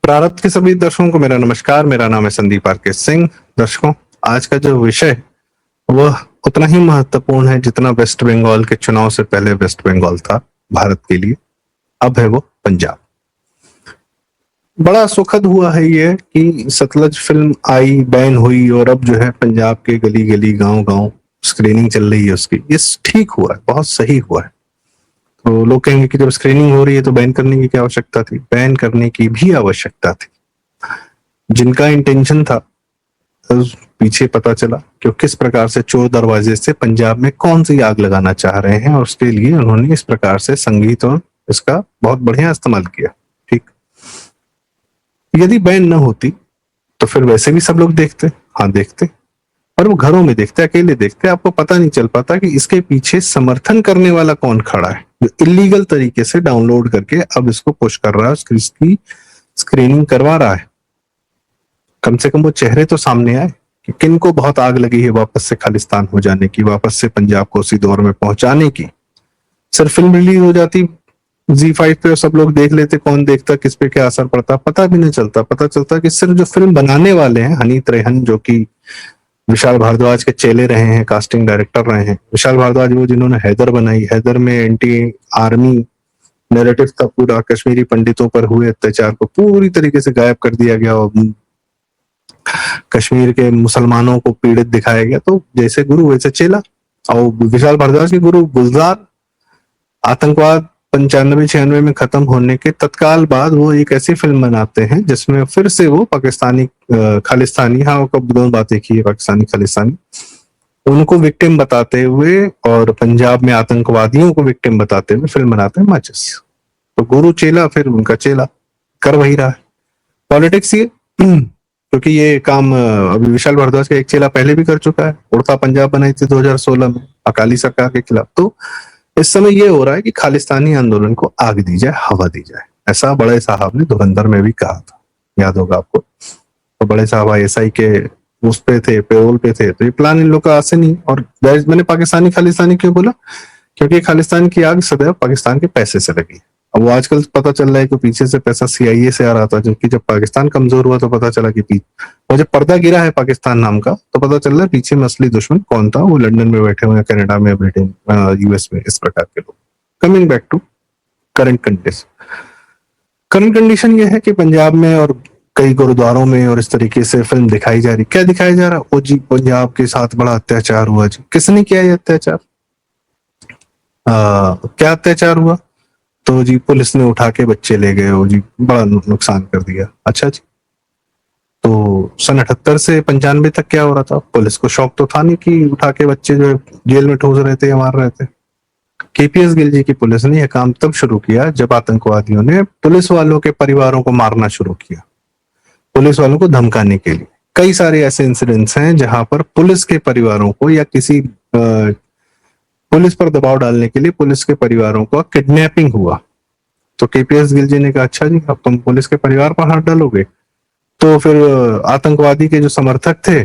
प्रारब्ध के सभी दर्शकों को मेरा नमस्कार। मेरा नाम है संदीप आर के सिंह। दर्शकों, आज का जो विषय वह उतना ही महत्वपूर्ण है जितना वेस्ट बंगाल के चुनाव से पहले वेस्ट बंगाल था भारत के लिए। अब है वो पंजाब। बड़ा सुखद हुआ है ये कि सतलज फिल्म आई, बैन हुई और अब जो है पंजाब के गली गली गांव गांव स्क्रीनिंग चल रही है उसकी। ये ठीक हुआ है, बहुत सही हुआ है। तो लोग कहेंगे कि जब स्क्रीनिंग हो रही है तो बैन करने की क्या आवश्यकता थी? बैन करने की भी आवश्यकता थी। जिनका इंटेंशन था पीछे पता चला कि किस प्रकार से चोर दरवाजे से पंजाब में कौन सी आग लगाना चाह रहे हैं, और उसके लिए उन्होंने इस प्रकार से संगीत और इसका बहुत बढ़िया इस्तेमाल किया। ठीक, यदि बैन न होती तो फिर वैसे भी सब लोग देखते। हाँ देखते, पर वो घरों में देखते, अकेले देखते। आपको पता नहीं चल पाता कि इसके पीछे समर्थन करने वाला कौन खड़ा है, जो इलीगल तरीके से डाउनलोड करके अब इसको पुश कर रहा है, इसकी स्क्रीनिंग करवा रहा है। कम से कम वो चेहरे तो सामने आए कि किन को बहुत आग लगी है वापस से खालिस्तान हो जाने की, वापस से पंजाब को उसी दौर में पहुंचाने की। सिर्फ फिल्म रिलीज हो जाती Z5 पे और सब लोग देख लेते, कौन देखता, किस पे क्या असर पड़ता, पता भी नहीं चलता। पता चलता कि सिर्फ जो फिल्म बनाने वाले हैं, हनीत रेहन, जो कि विशाल भारद्वाज के चेले रहे हैं, कास्टिंग डायरेक्टर रहे हैं। विशाल भारद्वाज वो जिन्होंने हैदर बनाई। हैदर में एंटी आर्मी नैरेटिव था पूरा, कश्मीरी पंडितों पर हुए अत्याचार को पूरी तरीके से गायब कर दिया गया और कश्मीर के मुसलमानों को पीड़ित दिखाया गया। तो जैसे गुरु वैसे चेला। और विशाल भारद्वाज के गुरु गुलजार, आतंकवाद 95-96 में खत्म होने के तत्काल बाद वो एक ऐसी फिल्म बनाते हैं जिसमें फिर से वो पाकिस्तानी खालिस्तानी, हाँ वो कब दोनों बातें की है, पाकिस्तानी खालिस्तानी, उनको विक्टिम बताते हुए और पंजाब में आतंकवादियों को विक्टिम बताते हुए फिल्म बनाते हैं माचिस। तो गुरु चेला, फिर उनका चेला कर वही रहा है। पॉलिटिक्स ये क्योंकि ये काम अभी विशाल भारद्वाज का एक चेला पहले भी कर चुका है। उड़ता पंजाब बनाई थी 2016 में अकाली सरकार के खिलाफ। तो इस समय ये हो रहा है कि खालिस्तानी आंदोलन को आग दी जाए, हवा दी जाए। ऐसा बड़े साहब ने धुरंधर में भी कहा था, याद होगा आपको। तो बड़े साहब ISI के उस पे थे, पेरोल पे थे। तो ये प्लान इन लोग का आज से नहीं। और मैंने पाकिस्तानी खालिस्तानी क्यों बोला? क्योंकि खालिस्तान की आग सदैव पाकिस्तान के पैसे से लगी। अब वो आजकल पता चल रहा है कि पीछे से पैसा CIA से आ रहा था, जबकि जब पाकिस्तान कमजोर हुआ तो पता चला कि और जब पर्दा गिरा है पाकिस्तान नाम का, तो पता चल रहा है पीछे में असली दुश्मन कौन था। वो लंदन में बैठे हुए हैं, कनाडा में, ब्रिटेन, US में, इस प्रकार के लोग। Coming back to current condition. Current condition ये है कि पंजाब में और कई गुरुद्वारों में और इस तरीके से फिल्म दिखाई जा रही। क्या दिखाया जा रहा? ओ जी, पंजाब के साथ बड़ा अत्याचार हुआ जी। किसने किया ये अत्याचार? क्या अत्याचार हुआ? तो जी पुलिस ने उठा के बच्चे ले गए, हो जी बड़ा नुकसान कर दिया। अच्छा जी, तो सन 78 से 95 तक क्या हो रहा था? पुलिस को शौक तो था नहीं कि उठा के बच्चे जो जेल में ठूस रहे थे या मार रहे थे। KPS गिल जी की पुलिस ने यह काम तब शुरू किया जब आतंकवादियों ने पुलिस वालों के परिवारों को मारना शुरू किया, पुलिस वालों को धमकाने के लिए। कई सारे ऐसे इंसिडेंट्स हैं जहां पर पुलिस के परिवारों को या किसी पुलिस पर दबाव डालने के लिए पुलिस के परिवारों का किडनैपिंग हुआ। तो KPS गिल जी ने कहा, अच्छा जी अब तुम पुलिस के परिवार पर हाथ डालोगे? तो फिर आतंकवादी के जो समर्थक थे,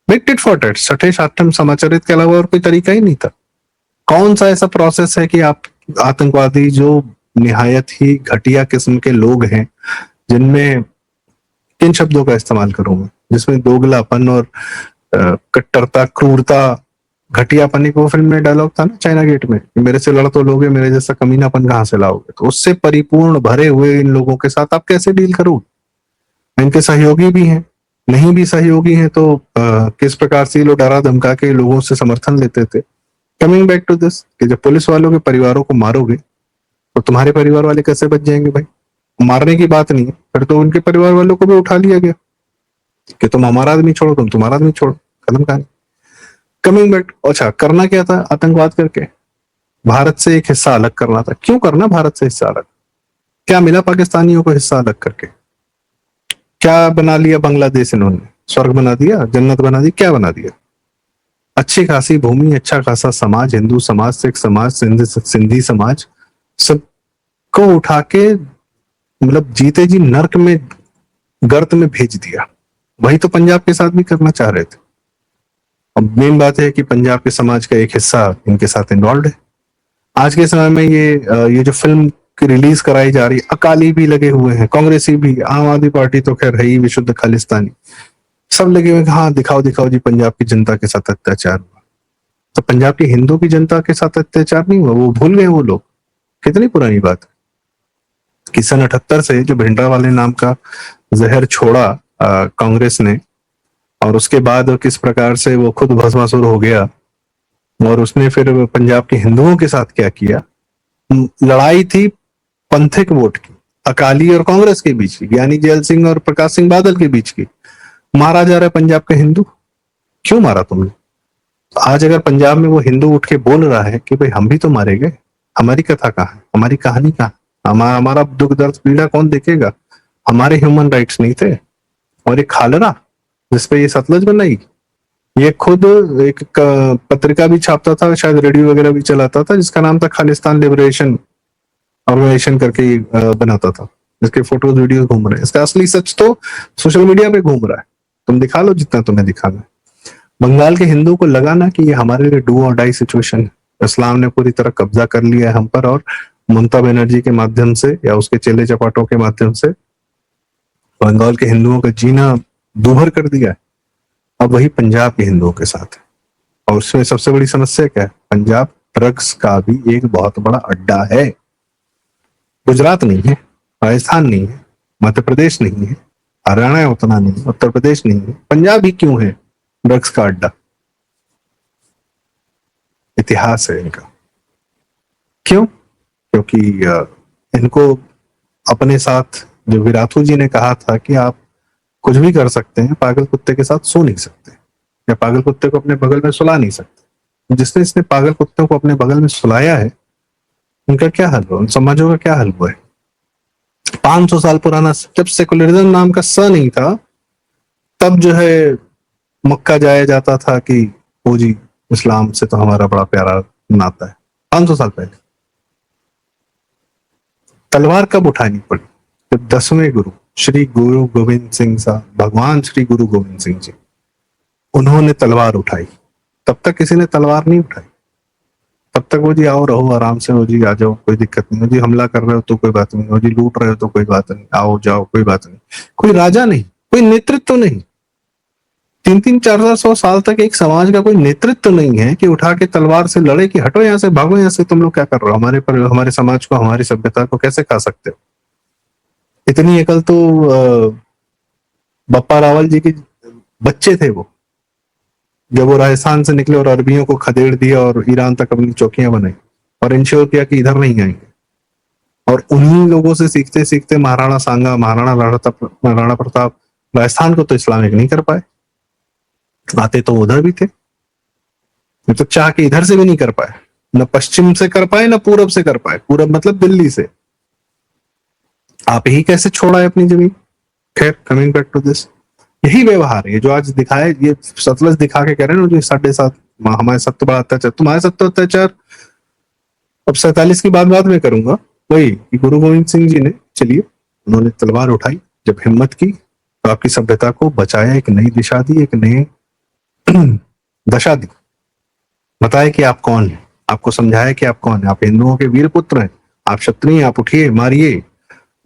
बिग टिट फॉर टैट, सठे साठम समाचारित के अलावा और कोई तरीका ही नहीं था। कौन सा ऐसा प्रोसेस है कि आप आतंकवादी जो निहायत ही घटिया किस्म के लोग हैं, जिनमें किन शब्दों का इस्तेमाल करूं मैं, जिसमें दोगलापन और कट्टरता, क्रूरता, घटियापन, को फिल्म में डायलॉग था ना चाइना गेट में, मेरे से लड़ तो लोगे, मेरे जैसा कमीनापन कहां से लाओगे? तो उससे परिपूर्ण भरे हुए इन लोगों के साथ आप कैसे डील करोगे? इनके सहयोगी भी हैं, नहीं भी सहयोगी हैं तो किस प्रकार से लोग डरा धमका के लोगों से समर्थन लेते थे। कमिंग बैक टू दिस, कि जब पुलिस वालों के परिवारों को मारोगे तो तुम्हारे परिवार वाले कैसे बच जाएंगे भाई? मारने की बात नहीं है, फिर तो उनके परिवार वालों को भी उठा लिया गया कि तुम हमारा आदमी छोड़ो, तुम तुम्हारा आदमी छोड़ो, खत्म कहानी। कमिंग बैक, अच्छा करना क्या था आतंकवाद करके? भारत से एक हिस्सा अलग करना था। क्यों करना भारत से हिस्सा अलग? क्या मिला पाकिस्तानियों को हिस्सा अलग करके? क्या बना लिया बांग्लादेश इन्होंने? स्वर्ग बना दिया, जन्नत बना दी, क्या बना दिया? अच्छी खासी भूमि, अच्छा खासा समाज, हिंदू समाज, सिख समाज, सिंधी समाज, सबको उठा के मतलब जीते जी नर्क में, गर्त में भेज दिया। वही तो पंजाब के साथ भी करना चाह रहे थे। अब मेन बात है कि पंजाब के समाज का एक हिस्सा इनके साथ इन्वॉल्व है। आज के समय में ये जो फिल्म रिलीज कराई जा रही, अकाली भी लगे हुए हैं, कांग्रेसी भी, आम आदमी पार्टी तो खैर है ही विशुद्ध खालिस्तानी, सब लगे हुए हाँ दिखाओ दिखाओ जी पंजाब की जनता के साथ अत्याचार हुआ। तो पंजाब की हिंदू की जनता के साथ अत्याचार नहीं हुआ, वो भूल गए वो लोग। कितनी पुरानी बात है कि सन 78 से जो भिंडरावाले नाम का जहर छोड़ा कांग्रेस ने, और उसके बाद किस प्रकार से वो खुद भस्मासुर हो गया, और उसने फिर पंजाब के हिंदुओं के साथ क्या किया। लड़ाई थी पंथिक वोट की, अकाली और कांग्रेस के बीच की, ज्ञानी जैल सिंह और प्रकाश सिंह बादल के बीच की। मारा जा रहा है पंजाब का हिंदू, क्यों मारा तुमने? आज अगर पंजाब में वो हिंदू उठ के बोल रहा है कि भाई हम भी तो मारे गए, हमारी कथा कहाँ है, हमारी कहानी कहाँ, हमारा दुख दर्द पीड़ा कौन देखेगा, हमारे ह्यूमन राइट्स नहीं थे। और एक खालरा जिसपे ये सतलज बनाई, ये खुद एक पत्रिका भी छापता था, शायद रेडियो वगैरह भी चलाता था, जिसका नाम था खालिस्तान लिबरेशन ऑर्गेनाइजेशन करके बनाता था, जिसके फोटोज वीडियोस घूम रहे हैं। इसका असली सच तो सोशल मीडिया पे घूम रहा है, तुम दिखा लो जितना तुम्हें दिखाना है। बंगाल के हिंदू को लगा ना कि ये हमारे लिए डू और डाई सिचुएशन है, इस्लाम ने पूरी तरह कब्जा कर लिया है हम पर, और ममता बनर्जी के माध्यम से या उसके चेले चपाटों के माध्यम से बंगाल के हिंदुओं का जीना दूभर कर दिया है। अब वही पंजाब के हिंदुओं के साथ है, और उसमें सबसे बड़ी समस्या क्या है, पंजाब ड्रग्स का भी एक बहुत बड़ा अड्डा है। गुजरात नहीं है, राजस्थान नहीं है, मध्य प्रदेश नहीं है, हरियाणा उतना नहीं, उत्तर प्रदेश नहीं है, पंजाब ही क्यों है ड्रग्स का अड्डा? इतिहास है इनका। क्यों? क्योंकि इनको अपने साथ, जो विराथू जी ने कहा था कि आप कुछ भी कर सकते हैं, पागल कुत्ते के साथ सो नहीं सकते, या पागल कुत्ते को अपने बगल में सुला नहीं सकते। जिसने इसने पागल कुत्तों को अपने बगल में सुलाया है, उनका क्या हल हुआ, उन समाजों का क्या हल हुआ है? 500 साल पुराना, जब सेकुलरिज्म नाम का स नहीं था, तब जो है मक्का जाया जाता था कि ओ जी इस्लाम से तो हमारा बड़ा प्यारा नाता है। 500 साल पहले तलवार कब उठानी पड़ी? जब 10वें गुरु श्री गुरु गोविंद सिंह साहब, भगवान श्री गुरु गोविंद सिंह जी, उन्होंने तलवार उठाई। तब तक किसी ने तलवार नहीं उठाई। तब तक वो जी आओ रहो आराम से, वो जी आ जाओ कोई दिक्कत नहीं, वो जी हमला कर रहे हो तो कोई बात नहीं, वो जी लूट रहे हो तो कोई बात नहीं, आओ जाओ कोई बात नहीं। कोई राजा नहीं, कोई नेतृत्व नहीं। 300-400 साल तक एक समाज का कोई नेतृत्व नहीं है कि उठा के तलवार से लड़े कि हटो यहाँ से, भागो यहाँ से, तुम लोग क्या कर रहे हो, हमारे पर, हमारे समाज को, हमारी सभ्यता को कैसे खा सकते हो। इतनी अकल तो बप्पा रावल जी के बच्चे थे वो, जब वो राजस्थान से निकले और अरबियों को खदेड़ दिया और ईरान तक अपनी चौकियां बनाई और इंश्योर किया कि इधर नहीं आएंगे। और उन्हीं लोगों से सीखते सीखते महाराणा सांगा, महाराणा प्रताप राजस्थान को तो इस्लामिक नहीं कर पाए। आते तो उधर भी थे, तो चाह के इधर से भी नहीं कर पाए, न पश्चिम से कर पाए न पूरब से कर पाए। पूरब मतलब दिल्ली से। आप ही कैसे छोड़ा है अपनी जमीन। खैर, कमिंग बैक टू दिस, यही व्यवहार है जो आज दिखाए, ये सतलज दिखा के कह रहे हैं ना, जो 7.5 हमारे साथ तो बड़ा अत्याचार, तुम्हारे साथ तो अत्याचार। अब 47 की बात बाद में करूंगा। वही गुरु गोविंद सिंह जी ने, चलिए, उन्होंने तलवार उठाई, जब हिम्मत की तो आपकी सभ्यता को बचाया, एक नई दिशा दी, एक नई दशा दी, बताया कि आप कौन है, आपको समझाया कि आप कौन है। आप हिंदुओं के वीर पुत्र हैं, आप क्षत्रिय, आप उठिए, मारिए,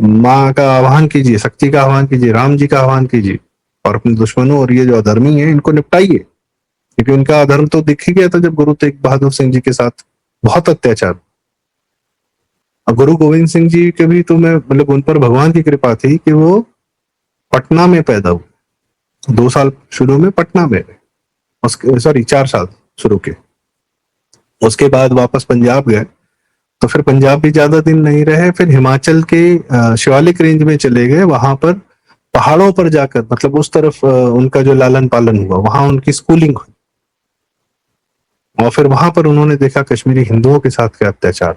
माँ का आह्वान कीजिए, शक्ति का आह्वान कीजिए, राम जी का आह्वान कीजिए, और अपने दुश्मनों और ये जो अधर्मी हैं इनको निपटाइए। क्योंकि उनका अधर्म तो दिख ही गया था जब गुरु तेग बहादुर सिंह जी के साथ बहुत अत्याचार। और गुरु गोविंद सिंह जी के भी तो मैं मतलब उन पर भगवान की कृपा थी कि वो पटना में पैदा हुए। 2 साल शुरू में पटना में, उसके 4 साल शुरू के, उसके बाद वापस पंजाब गए। तो फिर पंजाब भी ज्यादा दिन नहीं रहे, फिर हिमाचल के शिवालिक रेंज में चले गए। वहां पर पहाड़ों पर जाकर, मतलब उस तरफ उनका जो लालन पालन हुआ, वहां उनकी स्कूलिंग हुई, और फिर वहां पर उन्होंने देखा कश्मीरी हिंदुओं के साथ क्या अत्याचार।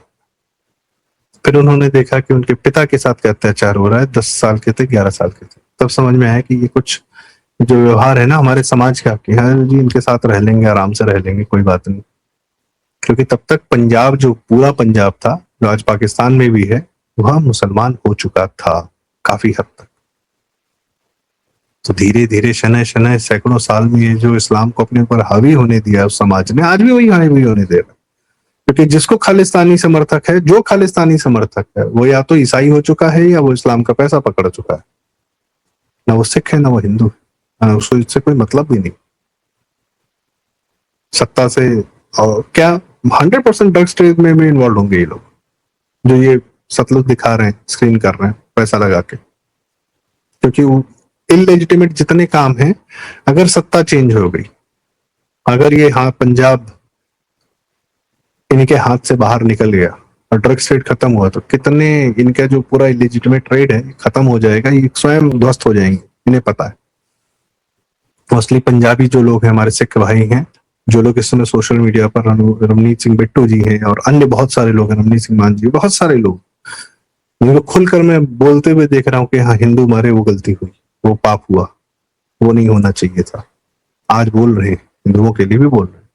फिर उन्होंने देखा कि उनके पिता के साथ क्या अत्याचार हो रहा है। 10 साल के थे, 11 साल के थे, तब समझ में आया कि ये कुछ जो व्यवहार है ना हमारे समाज का, कि हाँ जी इनके साथ रह लेंगे, आराम से रह लेंगे, कोई बात नहीं। क्योंकि तब तक पंजाब, जो पूरा पंजाब था, जो आज पाकिस्तान में भी है, वह मुसलमान हो चुका था काफी हद तक। तो धीरे धीरे, शनय शनय, सैकड़ों साल में ये जो इस्लाम को अपने ऊपर हावी होने दिया उस समाज ने, आज भी वही हावी होने दे रहा है। क्योंकि जिसको खालिस्तानी समर्थक है, जो खालिस्तानी समर्थक है, वो या तो ईसाई हो चुका है या वो इस्लाम का पैसा पकड़ चुका है। ना वो सिख है ना वो हिंदू है, उसको इससे कोई मतलब भी नहीं सत्ता से। और क्या 100% ड्रग्स ट्रेड में भी इन्वॉल्व होंगे ये लोग, जो ये सतलुज दिखा रहे हैं, स्क्रीन कर रहे हैं पैसा लगा के। क्योंकि वो इलेजिटिमेट जितने काम हैं, अगर सत्ता चेंज हो गई, अगर ये हाँ पंजाब इनके हाथ से बाहर निकल गया और ड्रग्स ट्रेड खत्म हुआ, तो कितने इनका जो पूरा इलेजिटिमेट ट्रेड है खत्म हो जाएगा, ये स्वयं ध्वस्त हो जाएंगे, इन्हें पता है। मोस्टली पंजाबी जो लोग हैं, हमारे सिख भाई हैं, जो लोग इस समय सोशल मीडिया पर रवनीत सिंह बिट्टू जी हैं और अन्य बहुत सारे लोग हैं, रवनीत सिंह मान जी, बहुत सारे लोग जिनको खुलकर मैं बोलते हुए देख रहा हूँ कि हाँ हिंदू मारे, वो गलती हुई, वो पाप हुआ, वो नहीं होना चाहिए था, आज बोल रहे हैं, हिंदुओं के लिए भी बोल रहे हैं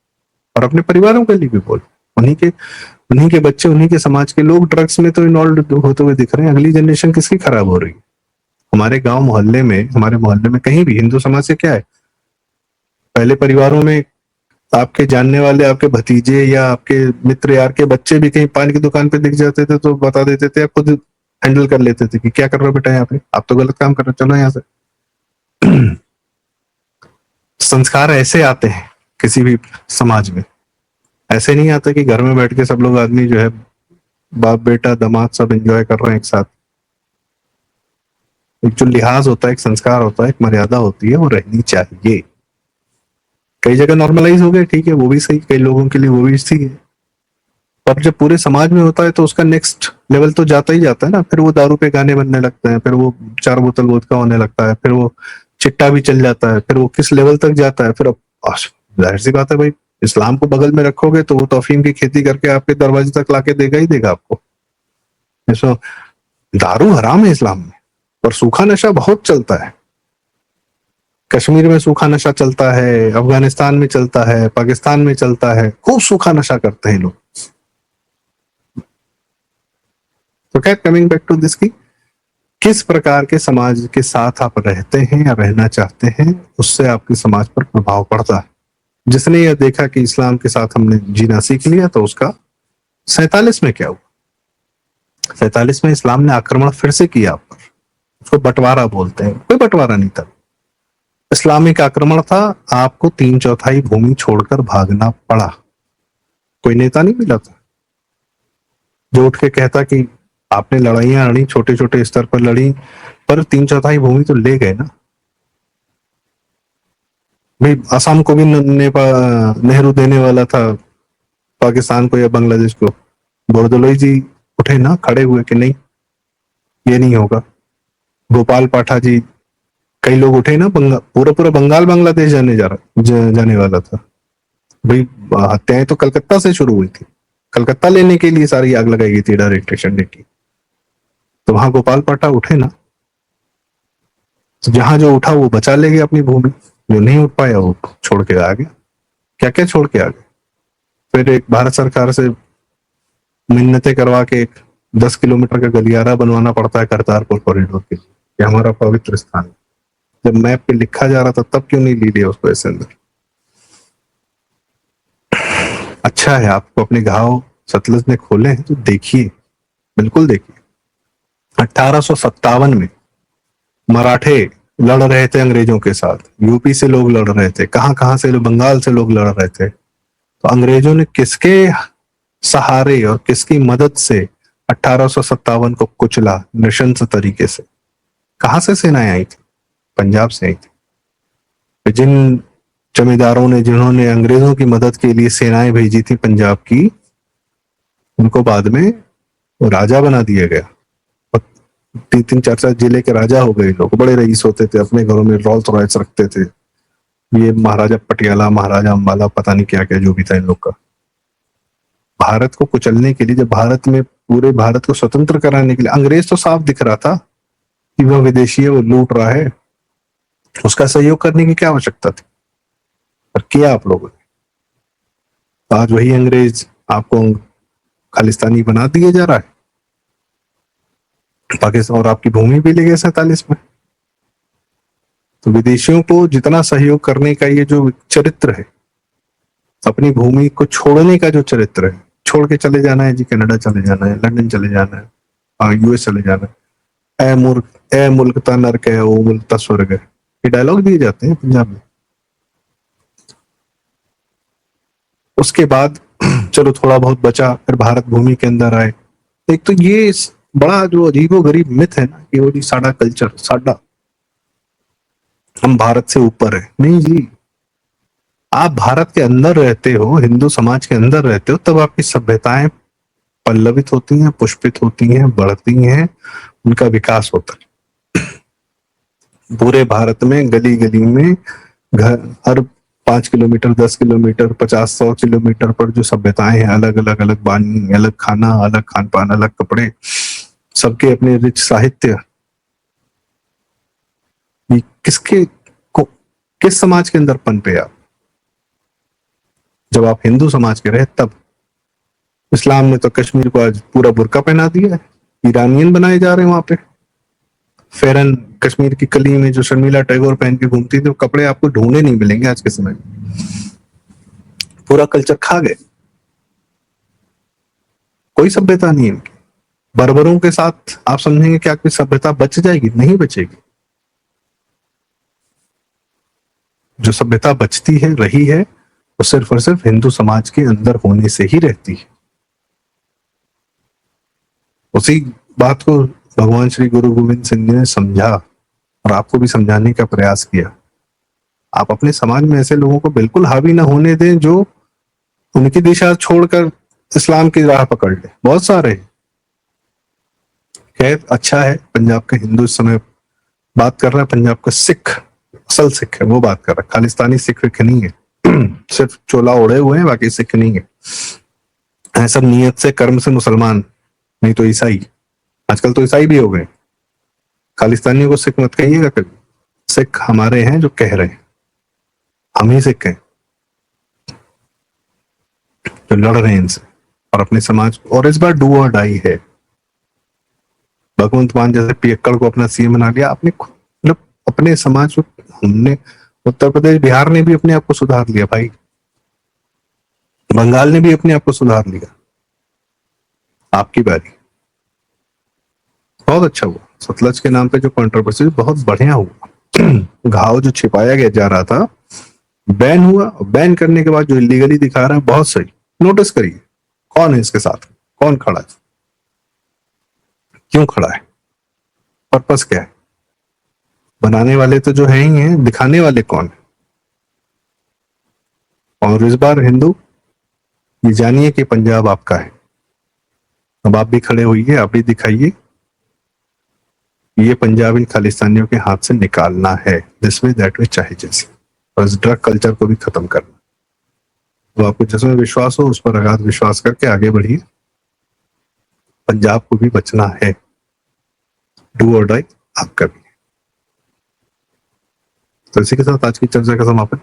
और अपने परिवारों के लिए भी बोल रहे हैं। उन्हीं के बच्चे, उन्हीं के समाज के लोग ड्रग्स में तो इन्वॉल्व होते हुए दिख रहे हैं। अगली जनरेशन किसकी खराब हो रही है? हमारे गांव मोहल्ले में, हमारे मोहल्ले में कहीं भी हिंदू समाज से क्या है, पहले परिवारों में आपके जानने वाले, आपके भतीजे या आपके मित्र यार के बच्चे भी कहीं पान की दुकान पे दिख जाते थे तो बता देते थे, खुद हैंडल कर लेते थे कि क्या कर रहे हो बेटा यहाँ पे, आप तो गलत काम कर रहे हो, चलो यहाँ से। संस्कार ऐसे आते हैं किसी भी समाज में, ऐसे नहीं आता कि घर में बैठ के सब लोग आदमी जो है बाप बेटा दामाद सब एंजॉय कर रहे हैं एक साथ। एक जो लिहाज होता है, एक संस्कार होता है, एक मर्यादा होती है, वो रहनी चाहिए। कई जगह नॉर्मलाइज हो गए, ठीक है, वो भी सही, कई लोगों के लिए वो भी सही है, पर जब पूरे समाज में होता है तो उसका नेक्स्ट लेवल तो जाता ही जाता है ना। फिर वो दारू पे गाने बनने लगते हैं, फिर वो 4 बोतल वोदका होने लगता है, फिर वो चिट्टा भी चल जाता है, फिर वो किस लेवल तक जाता है। फिर अब जाहिर सी बात है भाई, इस्लाम को बगल में रखोगे तो वो तो अफीम की खेती करके आपके दरवाजे तक लाके देगा ही देगा आपको। जैसे दारू हराम है इस्लाम में, पर सूखा नशा बहुत चलता है। कश्मीर में सूखा नशा चलता है, अफगानिस्तान में चलता है, पाकिस्तान में चलता है, खूब सूखा नशा करते हैं लोग। तो क्या, कमिंग बैक टू दिस की किस प्रकार के समाज के साथ आप रहते हैं या रहना चाहते हैं, उससे आपके समाज पर प्रभाव पड़ता है। जिसने यह देखा कि इस्लाम के साथ हमने जीना सीख लिया, तो उसका 47 में क्या हुआ? 47 में इस्लाम ने आक्रमण फिर से किया आप पर। उसको बंटवारा बोलते हैं, कोई बंटवारा नहीं था, इस्लामिक आक्रमण था। आपको 3/4 भूमि छोड़कर भागना पड़ा। कोई नेता नहीं मिला था जो उठ के कहता कि आपने लड़ाइयां लड़ी, छोटे छोटे स्तर पर लड़ी, पर 3/4 भूमि तो ले गए ना भाई। असम को भी नेहरू देने वाला था, पाकिस्तान को या बांग्लादेश को। बोरदोलोई जी उठे ना, खड़े हुए कि नहीं ये नहीं होगा। गोपाल पाठा जी, कई लोग उठे ना, पूरा पूरा बंगाल बांग्लादेश जाने वाला था भाई। हत्याएं तो कलकत्ता से शुरू हुई थी, कलकत्ता लेने के लिए सारी आग लगाई गई थी डायरेक्ट एक्शन डे की। तो वहां गोपाल पाठा उठे ना, तो जहां जो उठा वो बचा ले गया अपनी भूमि, जो नहीं उठ पाया वो छोड़ के आ गया। क्या क्या छोड़ के आ गया? फिर एक भारत सरकार से मिन्नतें करवा के एक 10 किलोमीटर का गलियारा बनवाना पड़ता है करतारपुर कॉरिडोर के लिए, ये हमारा पवित्र स्थान है। जब मैप पे लिखा जा रहा था तब क्यों नहीं ले लिया उसको ऐसे अंदर? अच्छा है, आपको अपने घाव सतलज ने खोले हैं तो देखिए, बिल्कुल देखिए। 1857 में मराठे लड़ रहे थे अंग्रेजों के साथ, यूपी से लोग लड़ रहे थे, कहां कहां से, बंगाल से लोग लड़ रहे थे। तो अंग्रेजों ने किसके सहारे और किसकी मदद से 1857 को कुचला नृशंस तरीके से? कहां से सेनाएं आई थी? पंजाब से आई थी। जिन जमींदारों ने, जिन्होंने अंग्रेजों की मदद के लिए सेनाएं भेजी थी पंजाब की, उनको बाद में राजा बना दिया गया। 3-4 जिले के राजा हो गए लोग, बड़े रईस होते थे, अपने घरों में रोल्स रॉयस रखते थे। ये महाराजा पटियाला, महाराजा अम्बाला, पता नहीं क्या क्या जो भी था इन लोग का। भारत को कुचलने के लिए, जब भारत में पूरे भारत को स्वतंत्र कराने के लिए, अंग्रेज तो साफ दिख रहा था कि वह विदेशी है, वो लूट रहा है, उसका सहयोग करने की क्या आवश्यकता थी, पर किया आप लोगों ने। आज वही अंग्रेज आपको खालिस्तानी बना दिया जा रहा है पाकिस्तान, और आपकी भूमि भी ले गए 47 में। तो विदेशियों को जितना सहयोग करने का ये जो चरित्र है, अपनी भूमि को छोड़ने का जो चरित्र है, छोड़ के चले जाना है जी, कनाडा चले जाना है, लंदन चले जाना है, यूएस चले जाना है। ए मुल्क ता नरक है, ओ मुल्क ता स्वर्ग है, ये डायलॉग दिए जाते हैं पंजाब में। उसके बाद चलो थोड़ा बहुत बचा, फिर भारत भूमि के अंदर आए। एक तो ये बड़ा जो अजीबो गरीब मिथ है ना कि वो जी साडा कल्चर, साडा, हम भारत से ऊपर है। नहीं जी, आप भारत के अंदर रहते हो, हिंदू समाज के अंदर रहते हो, तब आपकी सभ्यताएं पल्लवित होती हैं, पुष्पित होती हैं, बढ़ती हैं, उनका विकास होता है। पूरे भारत में गली गली में घर, हर 5 किलोमीटर, 10 किलोमीटर, 50-100 किलोमीटर पर जो सभ्यताएं हैं, अलग अलग, अलग बानी, अलग खाना, अलग खान पान, अलग कपड़े, सबके अपने रिच साहित्य। किसके को, किस समाज के अंदर पनपे आप? जब आप हिंदू समाज के रहे तब। इस्लाम ने तो कश्मीर को आज पूरा बुर्का पहना दिया है, ईरानियन बनाए जा रहे हैं वहां पे। फेरन कश्मीर की कली में जो शर्मिला टैगोर पहन के घूमती थी, वो कपड़े आपको ढूंढे नहीं मिलेंगे आज के समय में। पूरा कल्चर खा गए, कोई सभ्यता नहीं है इनकी। बर्बरों के साथ आप समझेंगे क्या कोई सभ्यता बच जाएगी? नहीं बचेगी। जो सभ्यता बचती है, रही है, वो सिर्फ और सिर्फ हिंदू समाज के अंदर होने से ही रहती है। उसी बात को भगवान श्री गुरु गोविंद सिंह ने समझा और आपको भी समझाने का प्रयास किया। आप अपने समाज में ऐसे लोगों को बिल्कुल हावी ना होने दें जो उनकी दिशा छोड़कर इस्लाम की राह पकड़ ले। बहुत सारे हैं। खैर, अच्छा है पंजाब का हिंदू इस समय बात कर रहा है, पंजाब का सिख, असल सिख है वो बात कर रहा है, खालिस्तानी सिख विख नहीं है। सिर्फ चोला ओढ़े हुए हैं, बाकी सिख नहीं है। सब नियत से, कर्म से मुसलमान, नहीं तो ईसाई। आजकल तो ईसाई भी हो गए। खालिस्तानियों को सिख मत कहिएगा कभी। सिख हमारे हैं जो कह रहे हैं, हम ही सिख हैं जो लड़ रहे हैं इनसे और अपने समाज। और इस बार डू और डाई है। भगवंत मान जैसे पियक्कड़ को अपना सीएम बना लिया आपने, मतलब अपने समाज को। हमने उत्तर प्रदेश, बिहार ने भी अपने आप को सुधार लिया भाई, बंगाल ने भी अपने आप को सुधार लिया। आपकी बारी। बहुत अच्छा हुआ, सतलज के नाम पे जो कंट्रोवर्सी, बहुत बढ़िया हुआ। घाव जो छिपाया गया जा रहा था, बैन हुआ। बैन करने के बाद जो इलीगली दिखा रहा है, बहुत सही। नोटिस करिए कौन है इसके साथ, कौन खड़ा है, क्यों खड़ा है, पर्पस क्या है। बनाने वाले तो जो है ही हैं, दिखाने वाले कौन है। और इस बार हिंदू ये जानिए कि पंजाब आपका है। अब आप भी खड़े होइए, आप भी दिखाइए। ये पंजाब इन खालिस्तानियों के हाथ से निकालना है, दिस वे दैट वे, चाहे जैसे। और इस ड्रग कल्चर को भी खत्म करना। तो आपको जिसमें विश्वास हो उस पर अगाध विश्वास करके आगे बढ़िए। पंजाब को भी बचना है। डू और डाई आपका भी। तो इसी के साथ आज की चर्चा का समापन।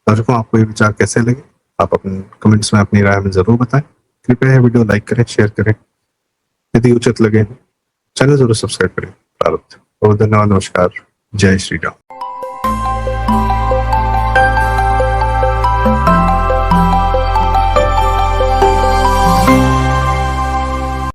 दर्शकों, आपको ये विचार कैसे लगे, आप अपने कमेंट्स में अपनी राय में जरूर बताएं। कृपया वीडियो लाइक करें, शेयर करें। यदि उचित लगे चैनल जरूर सब्सक्राइब करें। प्रारब्ध। बहुत धन्यवाद। नमस्कार। जय श्री राम।